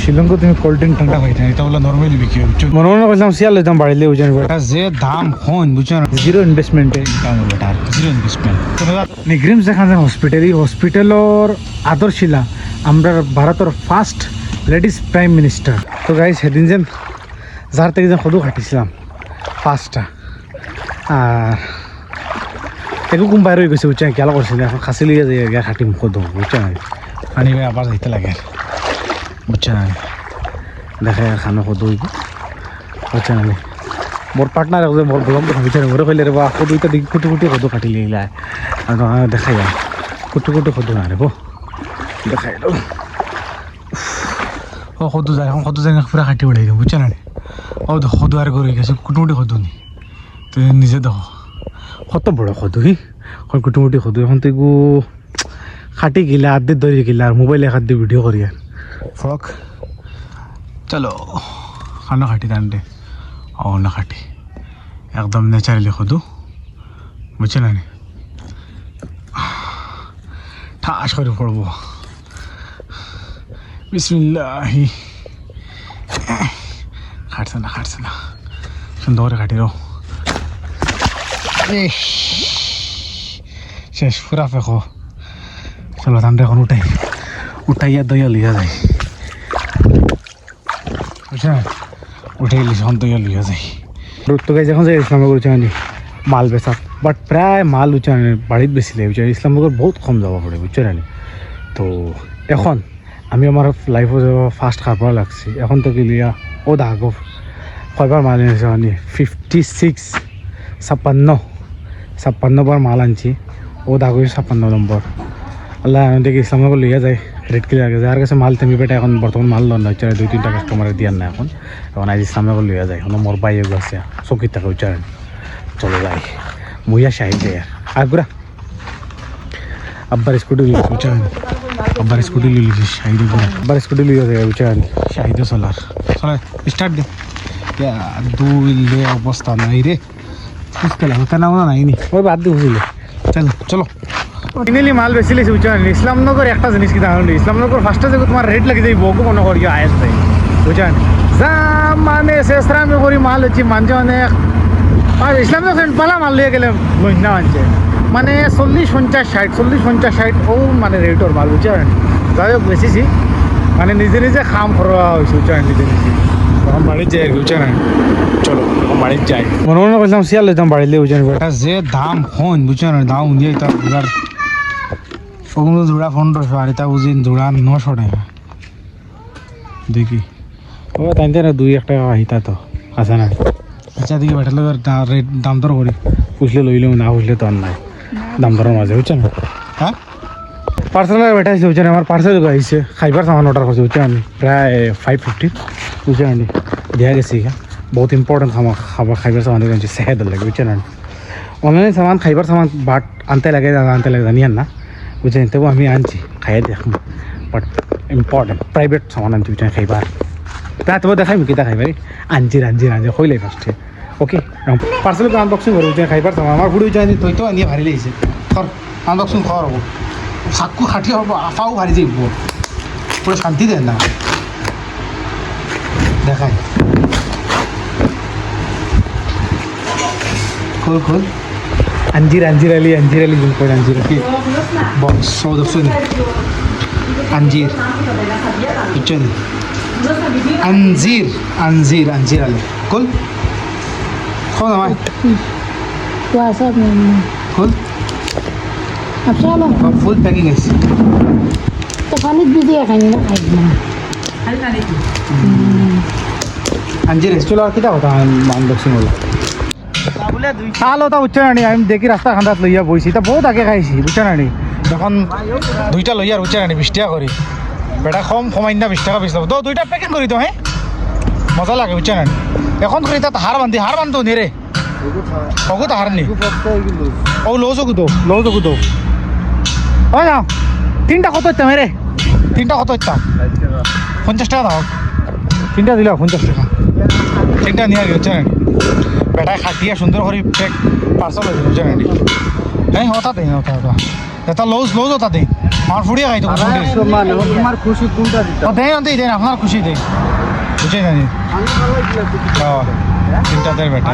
শিলংকে তুমি cold drink ঠান্ডা পাইতে এটা বলে নর্মালি বিক্রি হচ্ছে মনে মনে করলাম শিয়াল লইতাম বাড়িলে বুঝেন এটা যে দাম হন বুঝছেন জিরো ইনভেস্টমেন্টে দাম হলো এটা জিরো ইনভেস্টমেন্ট নিগ্রিমস যেখানে হসপিটাল এই হসপিটালর আদর ছিলা আমরা ভারতের ফার্স্ট লেডিস প্রাইম মিনিস্টার তো গাইজ সেদিন যেন যার থেকে যেন সদু খাটিছিলাম ফার্স্টটা আর একো কোন বাইরে হয়ে গেছে বুঝছেন গেলা করছিল এখন খাসি লিয়ে যাই গিয়ে খাটিম সদু বুঝছেন পানি ভাই আবার যাইতে লাগে বুঝছেন দেখে খানো সদু হইব বুঝছেন মোর পার্টনার মোর ব্লগ দেখা বুঝছেন মোরে কইলে রে বা সদুইটা দিকে কুটি কুটি সদু কাটি লিয়ে দেখাই যায় কুটি কুটি সদু না রে বো দেখাই লো ও সদু যায় এখন সদু যায় পুরা কাটি উঠাই দিম বুঝছেন ও সদু আর করে গেছে কুটুমুটি সদু নি তুই নিজে দেখো কত বড় সদু হি কুটুমুটি সদু এখন তুই খাটি গিলা আদি ধরে গিলা আর মোবাইলে হাত দিয়ে ভিডিও করি আর ফক চলো খানা খাটি টানতে ও না খাটি একদম ন্যাচারালি সদু বুঝছেন না ঠাস করে পড়ব বিসমিল্লাহি খাটছে না সুন্দর করে খাটি রো শেষ পুরা ফেঁকো চলো ধানটা এখন উঠাইয়া দইয়া লিয়া যায় বুঝছেন উঠাই লিস এখন দইয়া লিয়া যায় তো গাইজ এখন যাই ইসলামনগর উচ্চারণে মাল বেচা বাট প্রায় মাল উচ্চারণে বাড়িত বেচিলে বুঝছেন ইসলামনগর বহুত কম যাব পড়ে বুঝছেন তো এখন আমি আমার লাইফে যাব ফার্স্ট খাবার লাগছি এখন তো গেলিয়া ও দাগ কয়বার মাল এনেছে মানে 56 বার মাল আনছি ও দাগ 56 নম্বর আল্লাহ দেখি ইসলামনগর লিয়া যায় রেট ক্লিয়ার গেছে আর কাছে মাল থেমি পেটে এখন বর্তমান মাল লন হচ্ছে 2-3টা কাস্টমারে দিয়ার না এখন আজ ইসলামনগর লিয়া যায় এখন মোর বাইয়ে গেছে চকির টাকা উচ্চারণ চলো যাই মুইয়া শাহিদ যায় আর গুড়া আব্বার স্কুটি লিয়ে উচ্চারণ আব্বার স্কুটি লিয়ে শাহিদে গুড়া আব্বার স্কুটি লিয়ে যায় উচ্চারণ শাহিদে চলার চলে স্টার্ট দে দুই লে অবস্থা নাই রে বুঝতে হতে নাও না নাইনি ওই বাদ দিয়ে বুঝলে চলো ফাইনালি মাল বেশি লেছি বুঝছেন ইসলামনগর একটা জিনিস কি জানো ইসলামনগর ফার্স্টে যে তোমার রেট লাগে যাই বকু মনে করি আয়াস তাই বুঝছেন যা মানে শেষরামে করি মাল হচ্ছি মানছে অনেক আর ইসলামনগর পালা মাল লিয়ে গেলে না মানছে মানে 40-50-60 ও মানে রেটর মাল বুঝছেন যাই হোক বেশিছি মানে নিজে খাম করা হয়েছে বুঝছেন নিজে তখন বাড়ির যাই আর বুঝছেন চলো এখন বাড়ির যাই মনে করলাম শিয়াল লইতাম বাড়িলে বুঝছেন এটা যে দাম হন বুঝছেন দাম দিয়ে তা এবার ওগুলো জোড়া 1500 আর এটা বুঝিন জোড়া 900 টাকা দেখি ও তাই না 2-1 টাকা আহিতা তো আছে না আচ্ছা দেখি বেঠালে রেট দাম দর করি পুষলে লইলেও না পুষলে তো আর নাই দাম দরের মাঝে বুঝছেন হ্যাঁ পার্সেল বেঠাইছে বুঝছেন আমার পার্সেল আহিছে খাইবার সামান অর্ডার করছে বুঝছেন প্রায় 550 বুঝছেন দিয়া গেছি বহুত ইম্পর্টেন্ট খাবার খাইবার সামান দেখছি সেহেদ লাগে বুঝছেন অনলাইন সামান খাইবার সামান বাট আনতে লাগে জানিয়ান না বুঝছেন তবু আমি আনছি খাইয়ে দেখুন বাট ইম্পর্টেন্ট প্রাইভেট সামান আনছি বুঝছেন খাইবার প্রায় তবু দেখাইমি কিতা খাইবারি আনজি কইলাই ফার্স্টে ওকে পার্সেলকে আনবক্সিং করবো বুঝছেন খাইবার সামান আমার ঘুরে বুঝছেন তুই তো আনিয়ে ভারি লাগিছে খর আনবক্সিং খর হবো সাক্কু খাটি হবো আফাও ভারি যাইব পুরো শান্তি দেন না দেখাই খোল अंजीर अली बिल्कुल अंजीर की बॉक्स 100 अंजीर अंजीर अली खोल खोल हमारे खोल अब चलो फुल पैकिंग है तो खाली भी दिया खाने ना अंजीर चलो और क्या होता है अनबॉक्सिंग वाला চাল ওটা বুঝছেন আনি আমি দেখি রাস্তা খান্দাত লইয়া বইছি তা বহুত আগে খাইছি বুঝছেন আনি যখন 2টা লইয়া বুঝছেন আনি 20 টাকা করে বেটা কমাই না 20 টাকা বেচলাম তো 2টা প্যাকেট করি তো হ্যাঁ মজা লাগে বুঝছেন আনি এখন করি তা হার বান্ধো নি রে ওগো তো হার নি ও লো যোগু তো ও যাও 3টা কত ইত্তাম রে 3টা কত ইত্তাম 50 টাকা দাও 3টা দিলাম 50 টাকা 3টা নিয়ে বুঝছেন আনি বেটায় খাটিয়া সুন্দর করে প্যাক পার্সেল হয়ে বুঝছেন হ্যাঁ হঠাৎ এটা লউজ লউজ তাতে আমার ফুড়িয়ে খাইতো মানে তোমার খুশি কোনটা দিতে দেন আনতেই দেন আপনার খুশি দেন বুঝছেন জানি আমি ভালো লাগছিল তিনটা দেড় বেটা